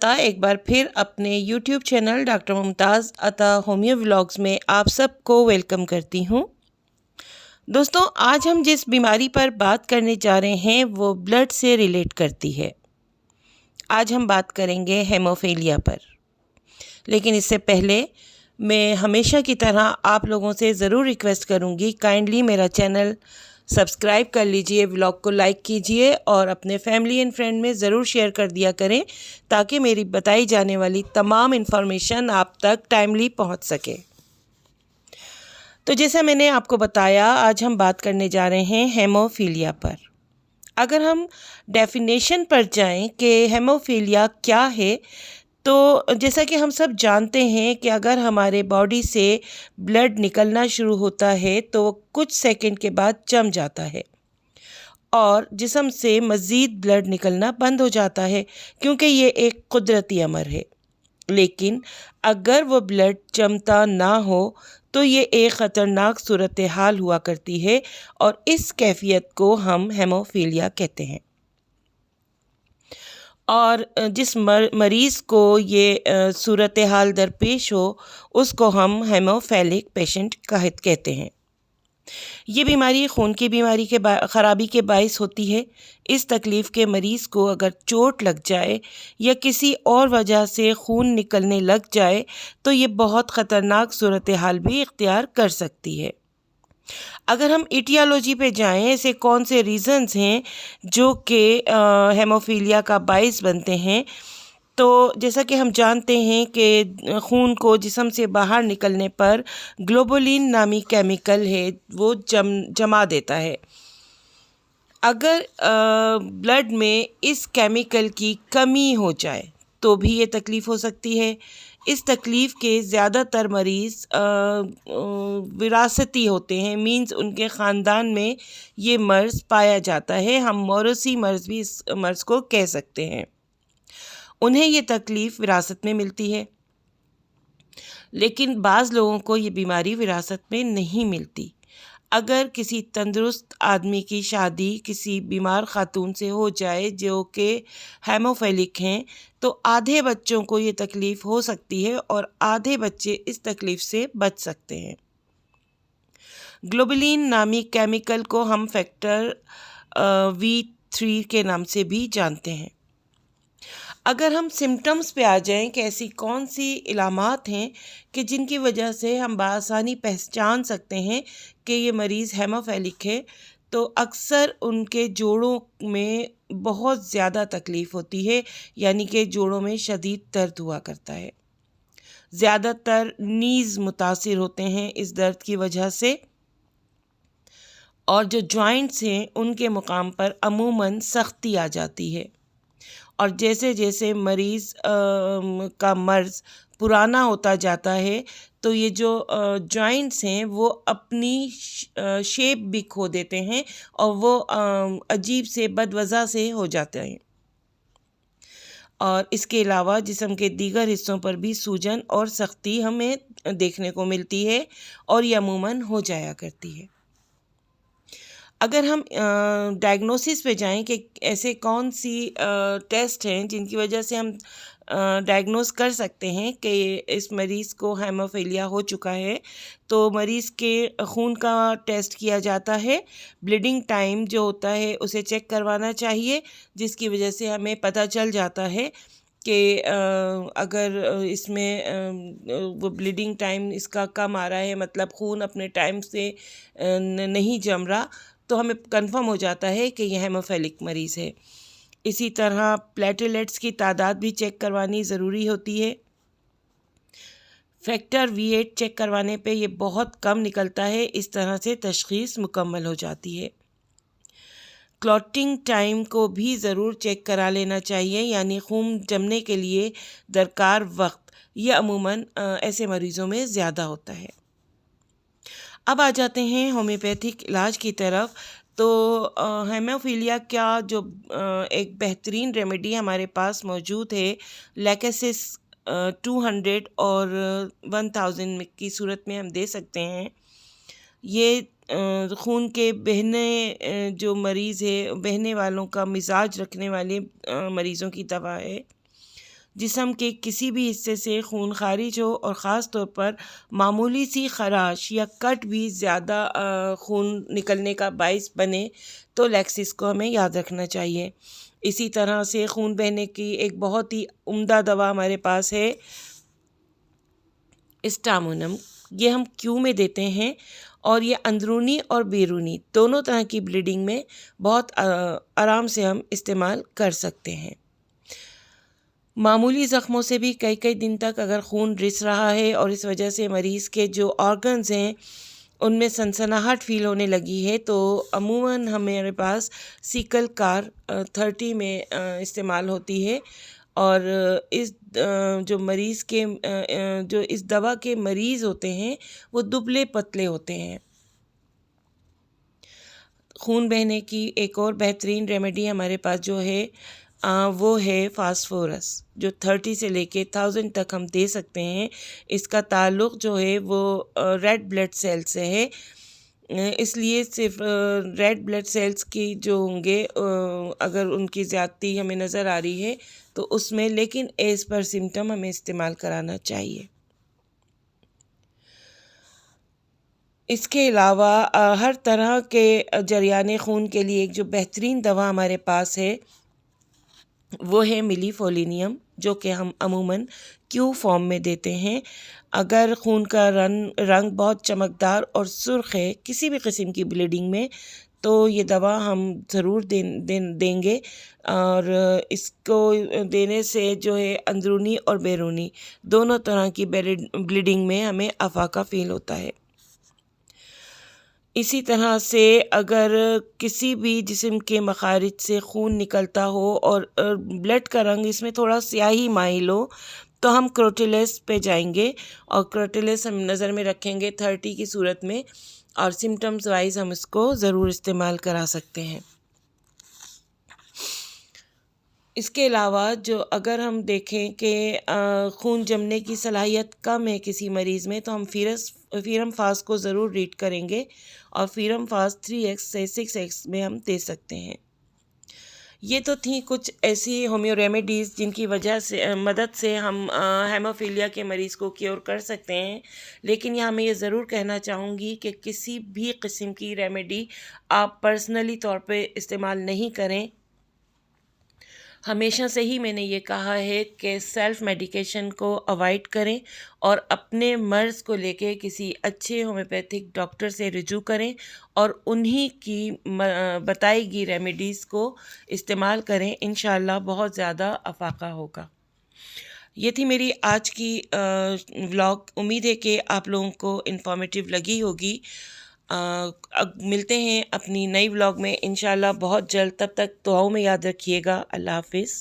ایک بار پھر اپنے یوٹیوب چینل ڈاکٹر ممتاز عطا ہومیو ولاگز میں آپ سب کو ویلکم کرتی ہوں۔ دوستوں، آج ہم جس بیماری پر بات کرنے جا رہے ہیں وہ بلڈ سے ریلیٹ کرتی ہے۔ آج ہم بات کریں گے ہیموفیلیا پر، لیکن اس سے پہلے میں ہمیشہ کی طرح آپ لوگوں سے ضرور ریکویسٹ کروں گی، کائنڈلی میرا چینل سبسکرائب کر لیجئے، ولاگ کو لائک کیجئے اور اپنے فیملی اینڈ فرینڈ میں ضرور شیئر کر دیا کریں تاکہ میری بتائی جانے والی تمام انفارمیشن آپ تک ٹائملی پہنچ سکے۔ تو جیسا میں نے آپ کو بتایا، آج ہم بات کرنے جا رہے ہیں ہیموفیلیا پر۔ اگر ہم ڈیفینیشن پر جائیں کہ ہیموفیلیا کیا ہے، تو جیسا کہ ہم سب جانتے ہیں کہ اگر ہمارے باڈی سے بلڈ نکلنا شروع ہوتا ہے تو وہ کچھ سیکنڈ کے بعد جم جاتا ہے اور جسم سے مزید بلڈ نکلنا بند ہو جاتا ہے، کیونکہ یہ ایک قدرتی امر ہے۔ لیکن اگر وہ بلڈ جمتا نہ ہو تو یہ ایک خطرناک صورتحال ہوا کرتی ہے اور اس کیفیت کو ہم ہیموفیلیا کہتے ہیں۔ اور جس مریض کو یہ صورتحال درپیش ہو اس کو ہم ہیموفیلک پیشنٹ کہتے ہیں۔ یہ بیماری خون کی بیماری کے خرابی کے باعث ہوتی ہے۔ اس تکلیف کے مریض کو اگر چوٹ لگ جائے یا کسی اور وجہ سے خون نکلنے لگ جائے تو یہ بہت خطرناک صورتحال بھی اختیار کر سکتی ہے۔ اگر ہم ایٹیالوجی پہ جائیں، ایسے کون سے ریزنز ہیں جو کہ ہیموفیلیا کا باعث بنتے ہیں، تو جیسا کہ ہم جانتے ہیں کہ خون کو جسم سے باہر نکلنے پر گلوبولین نامی کیمیکل ہے، وہ جما دیتا ہے۔ اگر بلڈ میں اس کیمیکل کی کمی ہو جائے تو بھی یہ تکلیف ہو سکتی ہے۔ اس تکلیف کے زیادہ تر مریض وراثتی ہوتے ہیں، مینز ان کے خاندان میں یہ مرض پایا جاتا ہے۔ ہم موروثی مرض بھی اس مرض کو کہہ سکتے ہیں۔ انہیں یہ تکلیف وراثت میں ملتی ہے، لیکن بعض لوگوں کو یہ بیماری وراثت میں نہیں ملتی۔ اگر کسی تندرست آدمی کی شادی کسی بیمار خاتون سے ہو جائے جو کہ ہیموفیلک ہیں تو آدھے بچوں کو یہ تکلیف ہو سکتی ہے اور آدھے بچے اس تکلیف سے بچ سکتے ہیں۔ گلوبولین نامی کیمیکل کو ہم فیکٹر V3 کے نام سے بھی جانتے ہیں۔ اگر ہم سمٹمز پہ آ جائیں کہ ایسی کون سی علامات ہیں کہ جن کی وجہ سے ہم بآسانی پہچان سکتے ہیں کہ یہ مریض ہیموفیلک ہے، تو اکثر ان کے جوڑوں میں بہت زیادہ تکلیف ہوتی ہے، یعنی کہ جوڑوں میں شدید درد ہوا کرتا ہے۔ زیادہ تر نیز متاثر ہوتے ہیں اس درد کی وجہ سے، اور جو جوائنٹس ہیں ان کے مقام پر عموماً سختی آ جاتی ہے۔ اور جیسے جیسے مریض کا مرض پرانا ہوتا جاتا ہے تو یہ جو جوائنٹس ہیں وہ اپنی شیپ بھی کھو دیتے ہیں اور وہ عجیب سے بدوضع سے ہو جاتے ہیں۔ اور اس کے علاوہ جسم کے دیگر حصوں پر بھی سوجن اور سختی ہمیں دیکھنے کو ملتی ہے اور یہ عموماً ہو جایا کرتی ہے۔ اگر ہم ڈائگنوسس پہ جائیں کہ ایسے کون سی ٹیسٹ ہیں جن کی وجہ سے ہم ڈائگنوز کر سکتے ہیں کہ اس مریض کو ہیموفیلیا ہو چکا ہے، تو مریض کے خون کا ٹیسٹ کیا جاتا ہے۔ بلیڈنگ ٹائم جو ہوتا ہے اسے چیک کروانا چاہیے، جس کی وجہ سے ہمیں پتہ چل جاتا ہے کہ اگر اس میں وہ بلیڈنگ ٹائم اس کا کم آ رہا ہے، مطلب خون اپنے ٹائم سے نہیں جم رہا، تو ہمیں کنفرم ہو جاتا ہے کہ یہ ہیموفیلک مریض ہے۔ اسی طرح پلیٹلیٹس کی تعداد بھی چیک کروانی ضروری ہوتی ہے۔ فیکٹر V8 چیک کروانے پہ یہ بہت کم نکلتا ہے، اس طرح سے تشخیص مکمل ہو جاتی ہے۔ کلوٹنگ ٹائم کو بھی ضرور چیک کرا لینا چاہیے، یعنی خون جمنے کے لیے درکار وقت، یہ عموماً ایسے مریضوں میں زیادہ ہوتا ہے۔ اب آ جاتے ہیں ہومیوپیتھک علاج کی طرف۔ تو ہیموفیلیا کا جو ایک بہترین ریمیڈی ہمارے پاس موجود ہے، لیکسس 200 اور 1000 کی صورت میں ہم دے سکتے ہیں۔ یہ خون کے بہنے جو مریض ہے، بہنے والوں کا مزاج رکھنے والے مریضوں کی دوا ہے، جسم کے کسی بھی حصے سے خون خارج ہو اور خاص طور پر معمولی سی خراش یا کٹ بھی زیادہ خون نکلنے کا باعث بنے تو لیکسس کو ہمیں یاد رکھنا چاہیے۔ اسی طرح سے خون بہنے کی ایک بہت ہی عمدہ دوا ہمارے پاس ہے اسٹامونم۔ یہ ہم کیو میں دیتے ہیں اور یہ اندرونی اور بیرونی دونوں طرح کی بلیڈنگ میں بہت آرام سے ہم استعمال کر سکتے ہیں۔ معمولی زخموں سے بھی کئی دن تک اگر خون رس رہا ہے اور اس وجہ سے مریض کے جو آرگنز ہیں ان میں سنسناہٹ فیل ہونے لگی ہے تو عموماً ہمارے پاس سیکل کار 30 میں استعمال ہوتی ہے، اور اس جو مریض کے جو اس دوا کے مریض ہوتے ہیں وہ دبلے پتلے ہوتے ہیں۔ خون بہنے کی ایک اور بہترین ریمیڈی ہمارے پاس جو ہے وہ ہے فاسفورس، جو 30 سے لے کے 1000 تک ہم دے سکتے ہیں۔ اس کا تعلق جو ہے وہ ریڈ بلڈ سیل سے ہے، اس لیے صرف ریڈ بلڈ سیلز کی جو ہوں گے اگر ان کی زیادتی ہمیں نظر آ رہی ہے تو اس میں، لیکن ایز پر سمٹم ہمیں استعمال کرانا چاہیے۔ اس کے علاوہ ہر طرح کے جریان خون کے لیے ایک جو بہترین دوا ہمارے پاس ہے وہ ہے ملی فولینیم، جو کہ ہم عموماً کیو فارم میں دیتے ہیں۔ اگر خون کا رنگ بہت چمکدار اور سرخ ہے کسی بھی قسم کی بلیڈنگ میں تو یہ دوا ہم ضرور دیں گے، اور اس کو دینے سے جو ہے اندرونی اور بیرونی دونوں طرح کی بلیڈنگ میں ہمیں افاقہ فیل ہوتا ہے۔ اسی طرح سے اگر کسی بھی جسم کے مخارج سے خون نکلتا ہو اور بلڈ کا رنگ اس میں تھوڑا سیاہی مائل ہو تو ہم کروٹیلیس پہ جائیں گے، اور کروٹیلیس ہم نظر میں رکھیں گے 30 کی صورت میں، اور سمٹمز وائز ہم اس کو ضرور استعمال کرا سکتے ہیں۔ اس کے علاوہ جو اگر ہم دیکھیں کہ خون جمنے کی صلاحیت کم ہے کسی مریض میں تو ہم فیرم فاس کو ضرور ریڈ کریں گے، اور فیرم فاس 3x سے 6x میں ہم دے سکتے ہیں۔ یہ تو تھیں کچھ ایسی ہومیو ریمیڈیز جن کی وجہ سے مدد سے ہم ہیموفیلیا کے مریض کو کیور کر سکتے ہیں، لیکن یہاں میں یہ ضرور کہنا چاہوں گی کہ کسی بھی قسم کی ریمیڈی آپ پرسنلی طور پہ استعمال نہیں کریں۔ ہمیشہ سے ہی میں نے یہ کہا ہے کہ سیلف میڈیکیشن کو اوائڈ کریں اور اپنے مرض کو لے کے کسی اچھے ہومیوپیتھک ڈاکٹر سے رجوع کریں اور انہی کی بتائی گئی ریمیڈیز کو استعمال کریں، انشاءاللہ بہت زیادہ افاقہ ہوگا۔ یہ تھی میری آج کی ولاگ، امید ہے کہ آپ لوگوں کو انفارمیٹیو لگی ہوگی۔ ملتے ہیں اپنی نئی ولاگ میں انشاءاللہ بہت جلد، تب تک دعاؤں میں یاد رکھیے گا۔ اللہ حافظ۔